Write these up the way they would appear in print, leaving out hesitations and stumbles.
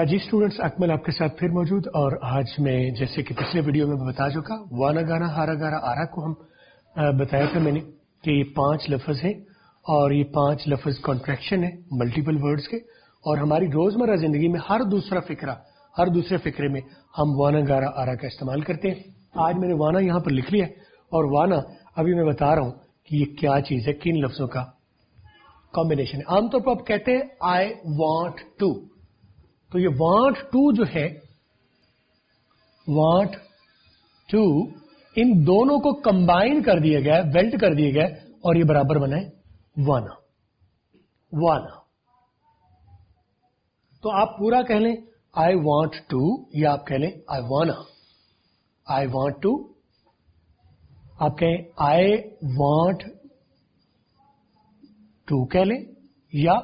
جی students, اکمل آپ کے ساتھ پھر موجود، اور آج میں جیسے کہ پچھلے ویڈیو میں بتا چکا، وانا گانا ہارا گارا آرا کو ہم بتایا تھا میں نے کہ یہ 5 لفظ ہیں اور یہ 5 لفظ کانٹریکشن ہے ملٹیپل ورڈز کے، اور ہماری روزمرہ زندگی میں ہر دوسرے فقرے میں ہم وانا گارا آرا کا استعمال کرتے ہیں۔ آج میں نے وانا یہاں پر لکھ لیا ہے، اور وانا ابھی میں بتا رہا ہوں کہ یہ کیا چیز ہے، کن لفظوں کا کمبینیشن ہے۔ عام طور پر آپ کہتے ہیں آئی وانٹ ٹو، تو یہ وانٹ ٹو جو ہے، وانٹ ٹو ان دونوں کو کمبائن کر دیا گیا، ویلڈ کر دیا گیا، اور یہ برابر بنا ہے وانا۔ وانا تو آپ پورا کہہ لیں آئی وانٹ ٹو، یا آپ کہہ لیں آئی وانا۔ آئی وانٹ ٹو، آپ کہیں آئی وانٹ ٹو کہہ لیں، یا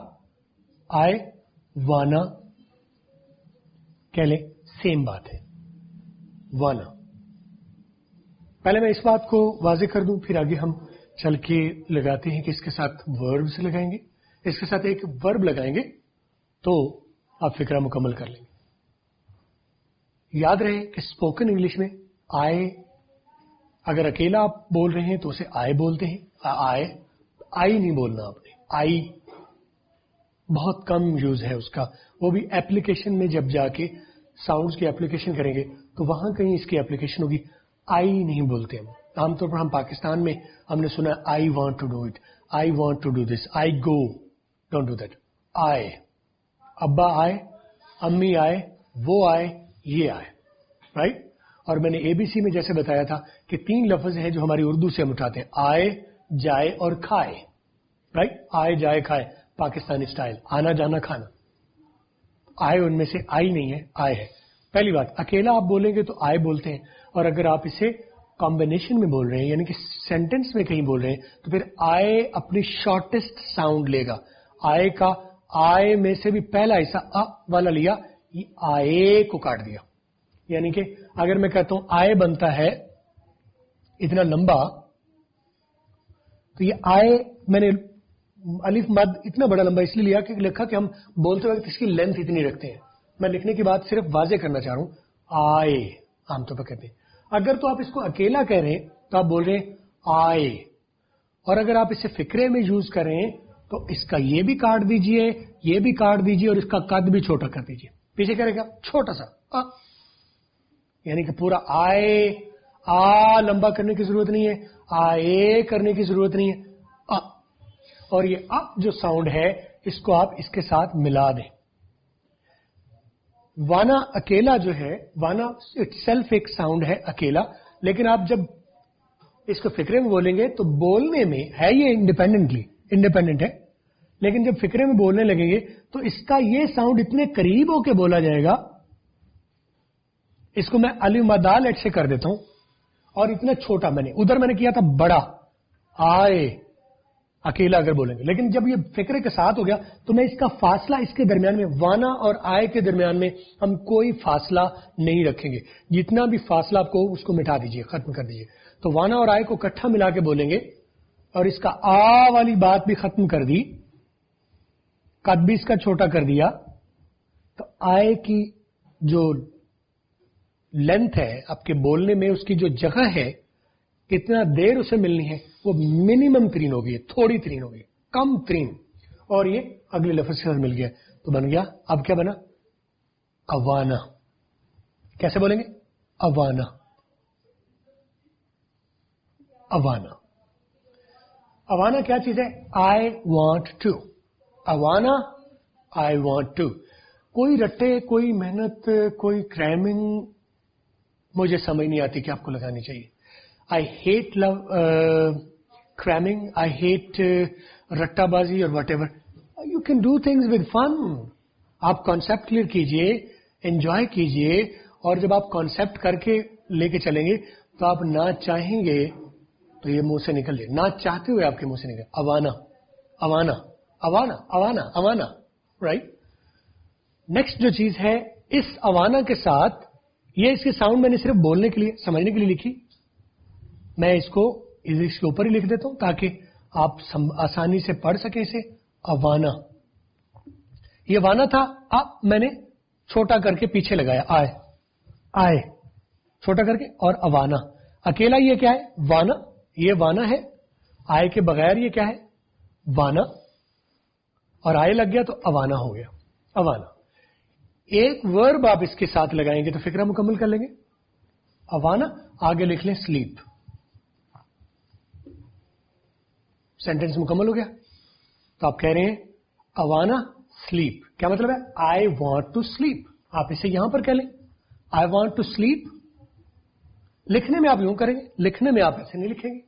آئی وانا کہہ لیں، سیم بات ہے وانا۔ پہلے میں اس بات کو واضح کر دوں، پھر آگے ہم چل کے لگاتے ہیں کہ اس کے ساتھ ورب سے لگائیں گے، اس کے ساتھ ایک ورب لگائیں گے تو آپ فکرہ مکمل کر لیں گے۔ یاد رہے کہ اسپوکن انگلش میں آئے اگر اکیلا آپ بول رہے ہیں تو اسے آئے بولتے ہیں، آئی نہیں بولنا آپ نے، آئی بہت کم یوز ہے اس کا، وہ بھی ایپلیکیشن میں جب جا کے ساؤنڈز کی ایپلیکیشن کریں گے تو وہاں کہیں اس کی ایپلیکیشن ہوگی، آئی نہیں بولتے ہم۔ عام طور پر ہم پاکستان میں ہم نے سنا I want to do it, I want to do this, I go, don't do that. آئے، ابا آئے، امی آئے، وہ آئے، یہ آئے، رائٹ۔ اور میں نے اے بی سی میں جیسے بتایا تھا کہ 3 لفظ ہیں جو ہماری اردو سے ہم اٹھاتے ہیں، آئے، جائے اور کھائے، رائٹ۔ آئے جائے کھائے پاکستانی سٹائل، آنا جانا کھانا۔ آئے ان میں سے آئی نہیں ہے، آئے ہے۔ پہلی بات، اکیلا آپ بولیں گے تو آئے بولتے ہیں، اور اگر آپ اسے کمبینیشن میں بول رہے ہیں یعنی کہ سینٹنس میں کہیں بول رہے ہیں تو پھر آئے اپنی شارٹیسٹ ساؤنڈ لے گا۔ آئے کا آئے میں سے بھی پہلا حصہ والا لیا، یہ آئے کو کاٹ دیا۔ یعنی کہ اگر میں کہتا ہوں آئے بنتا ہے اتنا لمبا، تو یہ آئے میں نے الف مد اتنا بڑا لمبا اس لیے لیا کہ لکھا کہ ہم بولتے وقت اس کی لینتھ اتنی رکھتے ہیں۔ میں لکھنے کی بات صرف واضح کرنا چاہ رہا ہوں، آئے عام طور پر کہتے ہیں۔ اگر تو آپ اس کو اکیلا کہہ رہے ہیں تو آپ بول رہے ہیں آئے، اور اگر آپ اسے فقرے میں یوز کر رہے ہیں تو اس کا یہ بھی کاٹ دیجئے، یہ بھی کاٹ دیجئے، اور اس کا قد بھی چھوٹا کر دیجئے۔ پیچھے کرے گا چھوٹا سا یعنی کہ پورا آئے لمبا کرنے کی ضرورت نہیں ہے، آئے کرنے کی ضرورت نہیں ہے، اور یہ جو ساؤنڈ ہے اس کو آپ اس کے ساتھ ملا دیں۔ وانا اکیلا جو ہے، وانا سیلف ایک ساؤنڈ ہے اکیلا، لیکن آپ جب اس کو فقرے میں بولیں گے تو بولنے میں ہے یہ انڈیپینڈنٹ ہے، لیکن جب فقرے میں بولنے لگیں گے تو اس کا یہ ساؤنڈ اتنے قریب ہو کے بولا جائے گا، اس کو میں الف مد ایٹ سے کر دیتا ہوں، اور اتنا چھوٹا میں نے کیا تھا بڑا، آئے اکیلا اگر بولیں گے، لیکن جب یہ فقرے کے ساتھ ہو گیا تو میں اس کا فاصلہ اس کے درمیان میں، وانا اور آئے کے درمیان میں ہم کوئی فاصلہ نہیں رکھیں گے۔ جتنا بھی فاصلہ آپ کو اس کو مٹا دیجئے، ختم کر دیجئے۔ تو وانا اور آئے کو اکٹھا ملا کے بولیں گے، اور اس کا والی بات بھی ختم کر دی، قد بھی اس کا چھوٹا کر دیا، تو آئے کی جو لینتھ ہے آپ کے بولنے میں، اس کی جو جگہ ہے کتنا دیر اسے ملنی ہے، وہ منیمم ترین ہوگی، تھوڑی ترین ہوگی، کم ترین، اور یہ اگلے لفظ کے ساتھ مل گیا تو بن گیا، اب کیا بنا؟ اوانا۔ کیسے بولیں گے؟ اوانا، اوانا۔ اوانا کیا چیز ہے؟ I want to, I wanna, I want to. کوئی رٹے، کوئی محنت، کوئی کرائمنگ مجھے سمجھ نہیں آتی کہ آپ کو لگانی چاہیے۔ I hate cramming, I hate رٹا بازی اور what ever. You can do things with fun. آپ کانسیپٹ کلیئر کیجئے، انجوائے کیجئے، اور جب آپ کانسیپٹ کر کے لے کے چلیں گے تو آپ نہ چاہیں گے تو یہ منہ سے نکل جائے، نہ چاہتے ہوئے آپ کے منہ سے نکل، اوانا، اوانا، اوانا، اوانا، اوانا، رائٹ۔ نیکسٹ جو چیز ہے، اس اوانا کے ساتھ یہ اس کے ساؤنڈ میں نے صرف بولنے کے لیے، سمجھنے کے لیے لکھی، میں اس کو اس کے اوپر ہی لکھ دیتا ہوں تاکہ آپ آسانی سے پڑھ سکیں اسے۔ اوانا، یہ وانا تھا، میں نے چھوٹا کر کے پیچھے لگایا آئے، آئے چھوٹا کر کے، اور اوانا اکیلا یہ کیا ہے وانا، یہ وانا ہے، آئے کے بغیر یہ کیا ہے وانا، اور آئے لگ گیا تو اوانا ہو گیا اوانا. ایک ورب آپ اس کے ساتھ لگائیں گے تو فکرہ مکمل کر لیں گے. اوانا آگے لکھ لیں سلیپ، سینٹینس مکمل ہو گیا. تو آپ کہہ رہے ہیں اوانا سلیپ، کیا مطلب ہے آئی وانٹ ٹو سلیپ. آپ اسے یہاں پر کہہ لیں آئی وانٹ ٹو سلیپ. لکھنے میں آپ یوں کریں گے، لکھنے میں آپ ایسے نہیں لکھیں گے،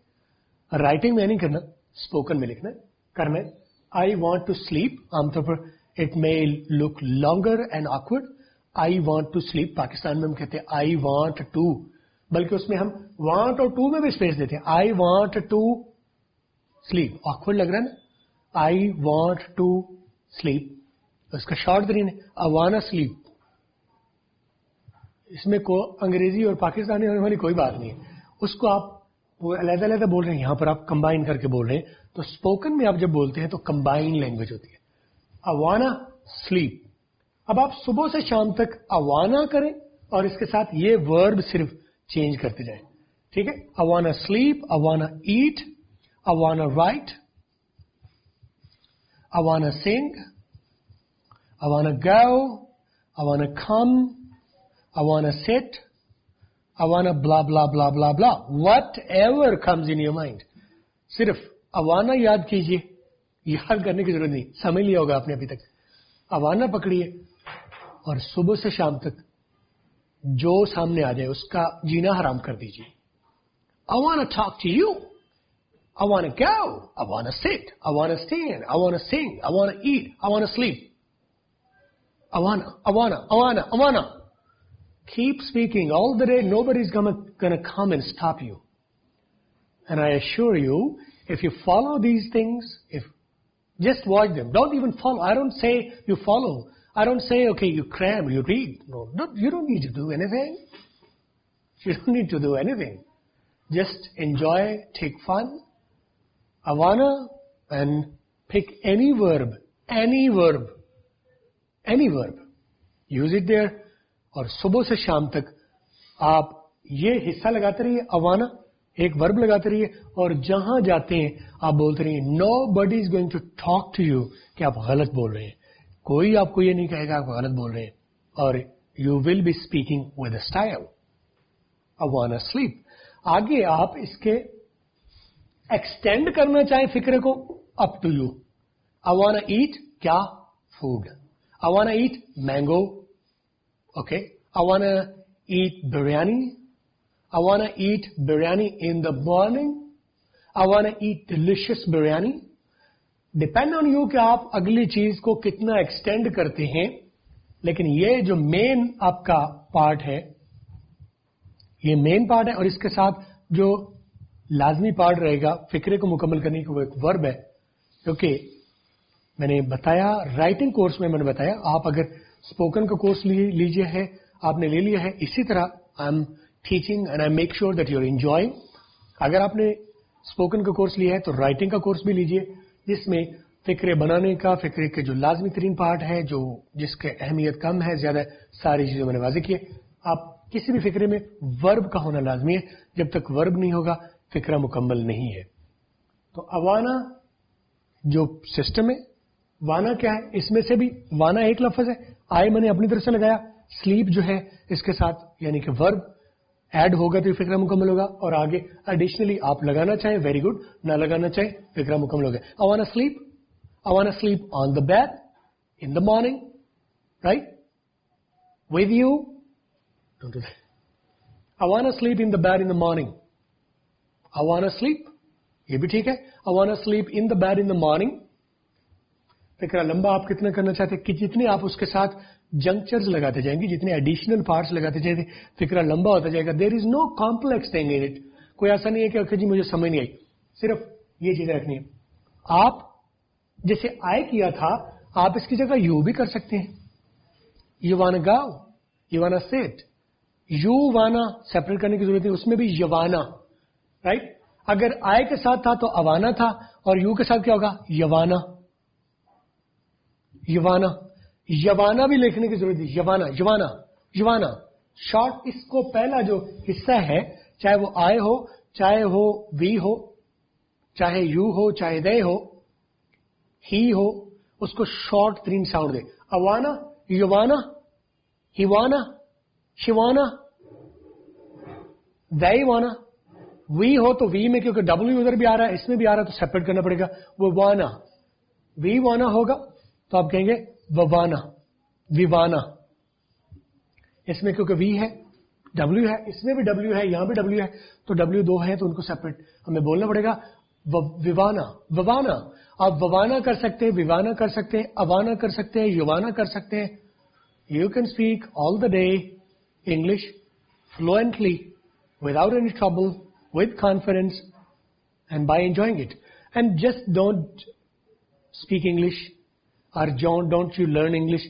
رائٹنگ میں نہیں کرنا، اسپوکن میں لکھنا کرنا ہے. آئی وانٹ ٹو سلیپ عام طور پر it may look longer and awkward. I want to sleep Pakistan میں ہم کہتے ہیں آئی وانٹ ٹو، بلکہ اس میں ہم وانٹ اور ٹو میں بھی اسپیس دیتے ہیں. I want to sleep awkward لگ رہا ہے نا. آئی وانٹ ٹو سلیپ اس کا شارٹ ترین ہے اوانا سلیپ. اس میں کو انگریزی اور پاکستانی ہونے والی کوئی بات نہیں ہے. اس کو آپ وہ علیحدہ علیحدہ بول رہے ہیں، یہاں پر آپ کمبائن کر کے بول رہے ہیں. تو اسپوکن میں آپ جب بولتے ہیں تو کمبائن لینگویج ہوتی ہے. اوانا سلیپ. اب آپ صبح سے شام تک اوانا کریں اور اس کے ساتھ یہ ورب صرف چینج کرتے جائیں. ٹھیک ہے، اوانا سلیپ، اوانا ایٹ، اوانا رائٹ، اوانا سنگ، اوانا گو، اوانا کم، اوانا سٹ، اوانا بلا بلا بلا بلا بلا what ever comes in your mind. صرف اوانا یاد کیجئے، یاد کرنے کی ضرورت نہیں، سمجھ لیا ہوگا آپ نے ابھی تک. اوانا پکڑیے اور صبح سے شام تک جو سامنے آ جائے اس کا جینا حرام کر دیجیے. I want to talk to you. I want to go. I want to sit. I want to stand. I want to sing. I want to eat. I want to sleep. I wanna. Keep speaking all the day. Nobody's gonna come and stop you. And I assure you, if you follow these things, just watch them. Don't even follow. I don't say you follow. I don't say, okay, you cram, you read. No, you don't need to do anything. You don't need to do anything. Just enjoy, take fun. Awana, and pick any verb. Use it there. اور صبح سے شام تک آپ یہ حصہ لگاتے رہیے اوانا، ایک ورب لگاتے رہیے، اور جہاں جاتے ہیں آپ بولتے رہیے. Nobody is going to talk to you کہ آپ غلط بول رہے ہیں. کوئی آپ کو یہ نہیں کہے گا آپ غلط بول رہے ہیں. اور you will be speaking with a style. I wanna sleep. آگے آپ اس کے ایکسٹینڈ کرنا چاہیں فکرے کو، up to you. I wanna eat کیا food. I wanna eat mango. Okay, I want to eat biryani. I want to eat biryani in the morning. I want to eat delicious biryani. Depend on you کہ آپ اگلی چیز کو کتنا extend کرتے ہیں. لیکن یہ جو مین آپ کا پارٹ ہے، یہ مین پارٹ ہے، اور اس کے ساتھ جو لازمی پارٹ رہے گا فکرے کو مکمل کرنے کی وہ ایک ورب ہے. کیونکہ میں نے بتایا رائٹنگ کورس میں نے بتایا آپ اگر اسپوکن کا کورس لیجیے ہے، آپ نے لے لیا ہے، اسی طرح I am teaching and I make sure that you are enjoying. اگر آپ نے اسپوکن کا کورس لیا ہے تو رائٹنگ کا کورس بھی لیجیے، جس میں فکرے بنانے کا، فکرے کے جو لازمی ترین پارٹ ہے، جو جس کے اہمیت کم ہے زیادہ، ساری چیزیں میں نے واضح کی ہے. آپ کسی بھی فکرے میں ورب کا ہونا لازمی ہے. جب تک ورب نہیں ہوگا فکرہ مکمل نہیں ہے. تو اوانا جو سسٹم ہے، وانا کیا ہے، اس میں سے بھی وانا ایک لفظ ہے. آئے میں نے اپنی طرف سے لگایا. سلیپ جو ہے اس کے ساتھ یعنی کہ ورب ایڈ ہوگا تو یہ فکرہ مکمل ہوگا. اور آگے ایڈیشنلی آپ لگانا چاہیں ویری گڈ، نہ لگانا چاہیں فکرہ مکمل ہوگا. I wanna sleep on the bed in the morning, right? With you. Don't do that. I wanna sleep in the bed in the morning. I wanna sleep. یہ بھی ٹھیک ہے. I wanna sleep in the bed in the morning. فکرہ لمبا آپ کتنا کرنا چاہتے ہیں کہ جتنے آپ اس کے ساتھ جنکچرز لگاتے جائیں گے، جتنے ایڈیشنل پارٹس لگاتے جائیں گے، فکرہ لمبا ہوتا جائے گا. دیر از نو کمپلیکس تھنگ ان اٹ. کوئی ایسا نہیں ہے کہ جی مجھے سمجھ نہیں آئی. صرف یہ چیزیں رکھنی ہے. آپ جیسے آئے کیا تھا آپ اس کی جگہ یو بھی کر سکتے ہیں. You wanna go, you wanna sit. You wanna separate کرنے کی ضرورت ہے، اس میں بھی یوانا، رائٹ. اگر آئے کے ساتھ تھا تو اوانا تھا، اور یو کے ساتھ کیا ہوگا، یوانا. یوانا یوانا بھی لکھنے کی ضرورت ہے. یوانا یوانا یوانا شارٹ. اس کو پہلا جو حصہ ہے چاہے وہ آئے ہو چاہے وہ وی ہو چاہے یو ہو چاہے دے ہو ہی ہو اس کو شارٹ ترین ساؤنڈ دے. اوانا یوانا ہیوانا شیوانا دیوانا. وی ہو تو وی میں کیونکہ ڈبلو ادھر بھی آ رہا ہے اس میں بھی آ رہا ہے تو سیپریٹ کرنا پڑے گا. وہ وانا وی وانا ہوگا تو آپ کہیں گے ووانا ویوانا. اس میں کیونکہ وی ہے ڈبلو ہے اس میں بھی ڈبلو ہے یہاں بھی ڈبلو ہے تو ڈبلو دو ہے تو ان کو سیپریٹ ہمیں بولنا پڑے گا. ووانا ووانا. آپ ووانا کر سکتے ہیں ویوانا کر سکتے ہیں اوانا کر سکتے ہیں یوانا کر سکتے ہیں. You can speak all the day English fluently without any trouble with confidence and by enjoying it. And just don't speak English or don't you learn English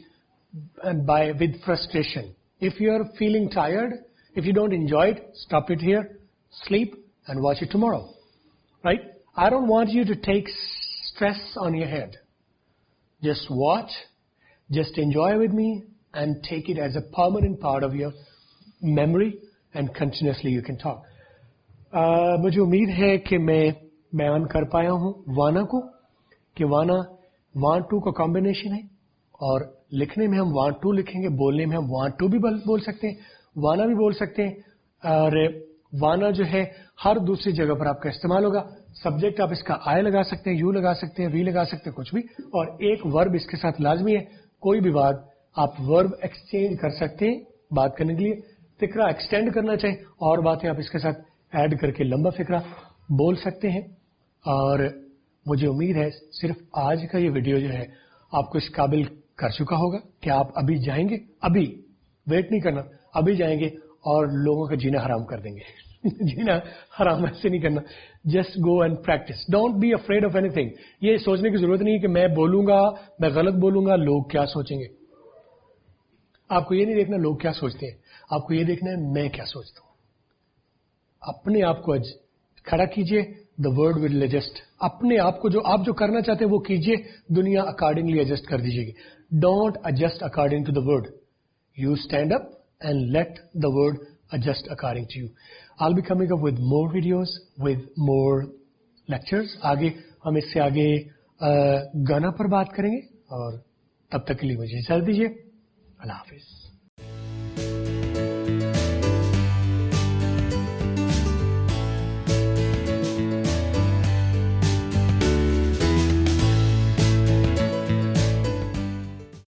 and with frustration. If you are feeling tired, if you don't enjoy it, stop it here, sleep and watch it tomorrow. Right? I don't want you to take stress on your head. Just watch, just enjoy with me and take it as a permanent part of your memory and continuously you can talk. مجھے امید ہے کہ میں بیان کر پایا ہوں وانا کو کہ وانا وانٹ ٹو کا کمبینیشن ہے اور لکھنے میں ہم وانٹ ٹو لکھیں گے بولنے میں ہم وانٹ ٹو بھی بول سکتے ہیں وانا بھی بول سکتے ہیں. اور وانا جو ہے ہر دوسری جگہ پر آپ کا استعمال ہوگا. سبجیکٹ آپ اس کا آئے لگا سکتے ہیں یو لگا سکتے ہیں وی لگا سکتے ہیں کچھ بھی اور ایک ورب اس کے ساتھ لازمی ہے. کوئی بھی بات آپ ورب ایکسچینج کر سکتے ہیں بات کرنے کے لیے. فکرہ ایکسٹینڈ کرنا چاہیں اور باتیں آپ اس کے ساتھ ایڈ کر کے لمبا فکرہ بول سکتے ہیں. اور مجھے امید ہے صرف آج کا یہ ویڈیو جو ہے آپ کو اس قابل کر چکا ہوگا کہ آپ ابھی جائیں گے ابھی ویٹ نہیں کرنا ابھی جائیں گے اور لوگوں کا جینا حرام کر دیں گے. جینا حرام ایسے نہیں کرنا. Just go and practise. Don't be afraid of anything. یہ سوچنے کی ضرورت نہیں کہ میں بولوں گا میں غلط بولوں گا لوگ کیا سوچیں گے. آپ کو یہ نہیں دیکھنا لوگ کیا سوچتے ہیں آپ کو یہ دیکھنا ہے میں کیا سوچتا ہوں. اپنے آپ کو کھڑا کیجئے. The word will adjust. اپنے آپ کو جو آپ جو کرنا چاہتے ہیں وہ کیجئے. دنیا اکارڈنگلی ایڈجسٹ کر دیجیے گی. Don't adjust according to the word. You stand up and let the word adjust according to you. I will be coming up with more videos with more lectures. آگے ہم اس سے آگے گانا پر بات کریں گے اور تب تک کے لیے مجھے اجازت دیجیے. اللہ حافظ.